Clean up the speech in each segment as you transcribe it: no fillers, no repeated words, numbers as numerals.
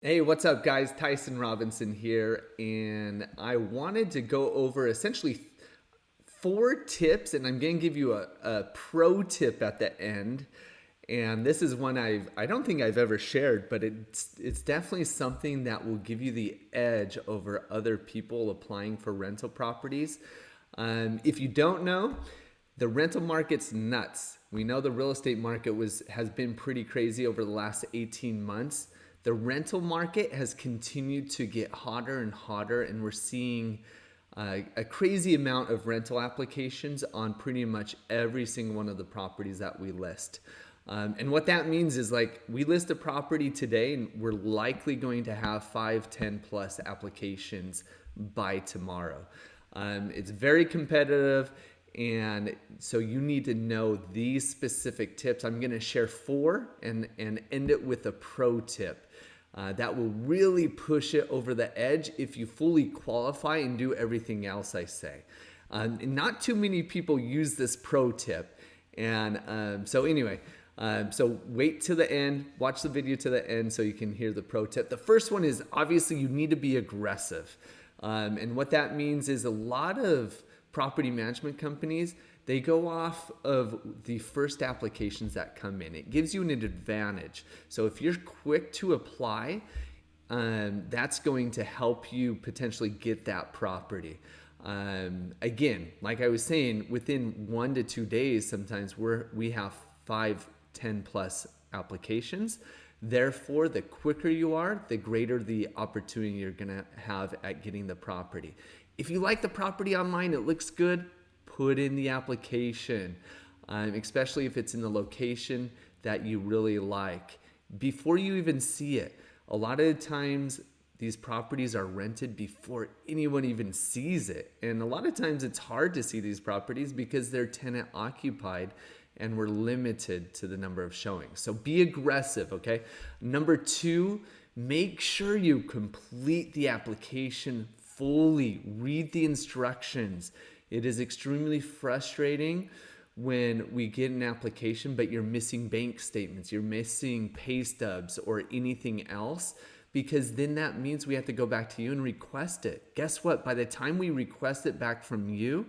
Hey, what's up, guys? Tyson Robinson here, and I wanted to go over essentially four tips, and I'm going to give you a pro tip at the end. And this is one I don't think I've ever shared, but it's definitely something that will give you the edge over other people applying for rental properties. If you don't know, the rental market's nuts. We know the real estate market has been pretty crazy over the last 18 months. The rental market has continued to get hotter and hotter, and we're seeing a crazy amount of rental applications on pretty much every single one of the properties that we list. And what that means is, like, we list a property today and we're likely going to have 5, 10 plus applications by tomorrow. It's very competitive, and so you need to know these specific tips. I'm going to share four and end it with a pro tip. That will really push it over the edge if you fully qualify and do everything else I say. Not too many people use this pro tip. And so wait to the end, watch the video to the end so you can hear the pro tip. The first one is, obviously you need to be aggressive. And what that means is a lot of property management companies, they go off of the first applications that come in. It gives you an advantage. So if you're quick to apply, that's going to help you potentially get that property. Again, like I was saying, within 1 to 2 days, sometimes we have 5, 10 plus applications. Therefore, the quicker you are, the greater the opportunity you're going to have at getting the property. If you like the property online, it looks good, put in the application, especially if it's in the location that you really like. Before you even see it, a lot of the times these properties are rented before anyone even sees it. And a lot of times it's hard to see these properties because they're tenant occupied and we're limited to the number of showings. So be aggressive, okay? Number two, make sure you complete the application fully. Read the instructions. It is extremely frustrating when we get an application, but you're missing bank statements, you're missing pay stubs or anything else, because then that means we have to go back to you and request it. Guess what? By the time we request it back from you,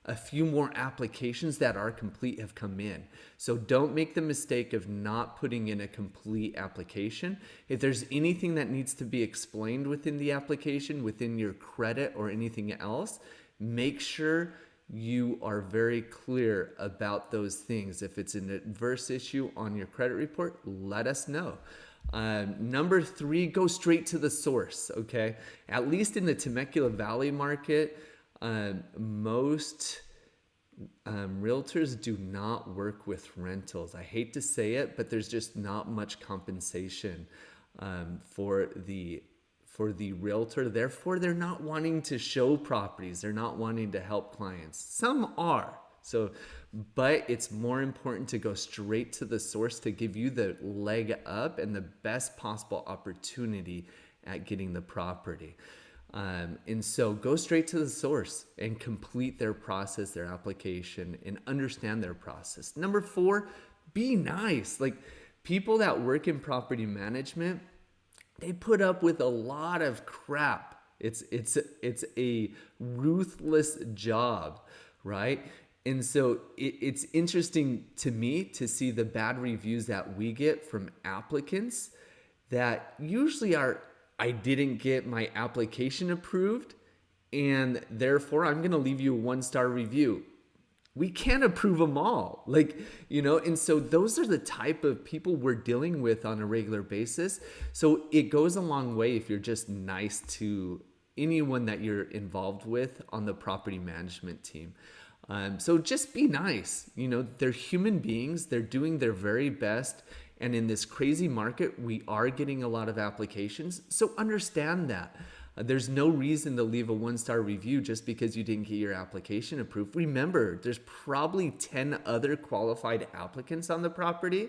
a few more applications that are complete have come in. So don't make the mistake of not putting in a complete application. If there's anything that needs to be explained within the application, within your credit or anything else, make sure you are very clear about those things. If it's an adverse issue on your credit report, let us know. Number three, go straight to the source, okay? At least in the Temecula Valley market, most realtors do not work with rentals. I hate to say it, but there's just not much compensation for the realtor. Therefore, they're not wanting to show properties. They're not wanting to help clients. Some are. But it's more important to go straight to the source to give you the leg up and the best possible opportunity at getting the property. And so go straight to the source and complete their process, their application, and understand their process. Number four, be nice. Like, people that work in property management, they put up with a lot of crap. It's a ruthless job, right? And so it's interesting to me to see the bad reviews that we get from applicants that usually are, I didn't get my application approved, and therefore I'm going to leave you a 1-star review. We can't approve them all. And so those are the type of people we're dealing with on a regular basis. So it goes a long way if you're just nice to anyone that you're involved with on the property management team. So just be nice. They're human beings. They're doing their very best. And in this crazy market, we are getting a lot of applications. So understand that. There's no reason to leave a 1-star review just because you didn't get your application approved. Remember, there's probably 10 other qualified applicants on the property,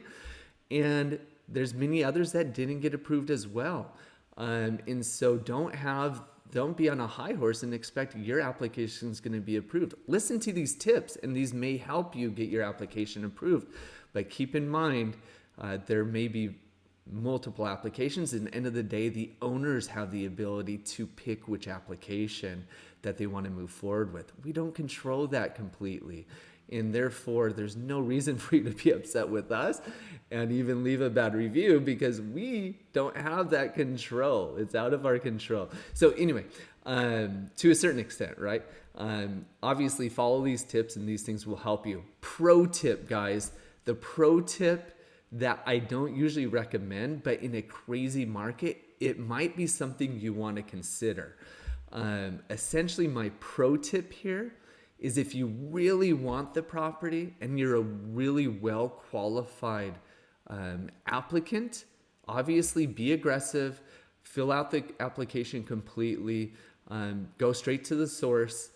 and there's many others that didn't get approved as well. And so don't be on a high horse and expect your application is going to be approved. Listen to these tips, and these may help you get your application approved. But keep in mind, there may be multiple applications. At the end of the day, the owners have the ability to pick which application that they want to move forward with. We don't control that completely. And therefore, there's no reason for you to be upset with us and even leave a bad review, because we don't have that control. It's out of our control. So anyway, to a certain extent, right? Obviously, follow these tips and these things will help you. Pro tip, guys. The pro tip that I don't usually recommend, but in a crazy market, it might be something you want to consider. Essentially, my pro tip here is, if you really want the property and you're a really well qualified applicant, obviously be aggressive, fill out the application completely, go straight to the source,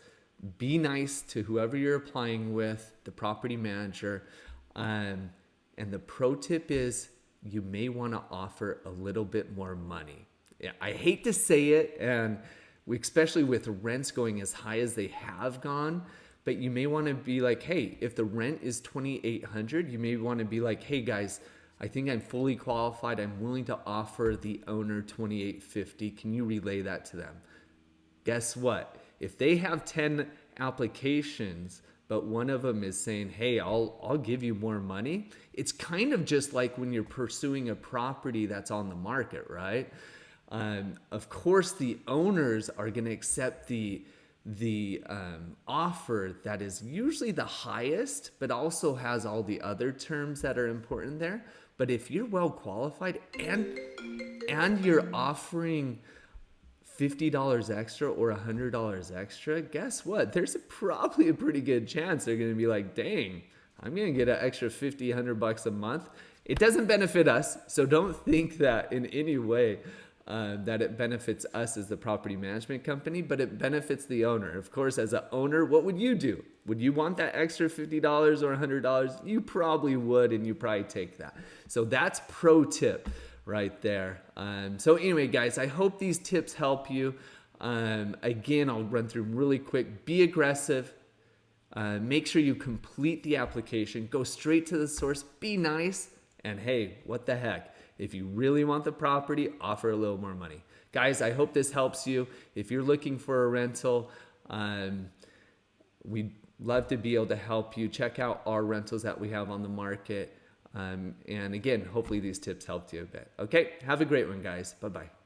be nice to whoever you're applying with, the property manager. And the pro tip is, you may want to offer a little bit more money. Yeah, I hate to say it, and especially with rents going as high as they have gone, but you may want to be like, hey, if the rent is $2,800, you may want to be like, hey guys, I think I'm fully qualified. I'm willing to offer the owner $2,850. Can you relay that to them? Guess what? If they have 10 applications, but one of them is saying, hey, I'll give you more money, it's kind of just like when you're pursuing a property that's on the market, right? Of course, the owners are going to accept the offer that is usually the highest, but also has all the other terms that are important there. But if you're well qualified and you're offering $50 extra or $100 extra, guess what? There's probably a pretty good chance they're going to be like, dang, I'm going to get an extra $50, $100 a month. It doesn't benefit us, so don't think that in any way that it benefits us as the property management company, but it benefits the owner. Of course, as an owner, what would you do? Would you want that extra $50 or $100? You probably would, and you probably take that. So that's pro tip right there. So anyway, guys, I hope these tips help you. Again, I'll run through them really quick. Be aggressive. Make sure you complete the application. Go straight to the source. Be nice. And hey, what the heck? If you really want the property, offer a little more money. Guys, I hope this helps you. If you're looking for a rental, we'd love to be able to help you. Check out our rentals that we have on the market. And again, hopefully these tips helped you a bit. Okay, have a great one, guys. Bye-bye.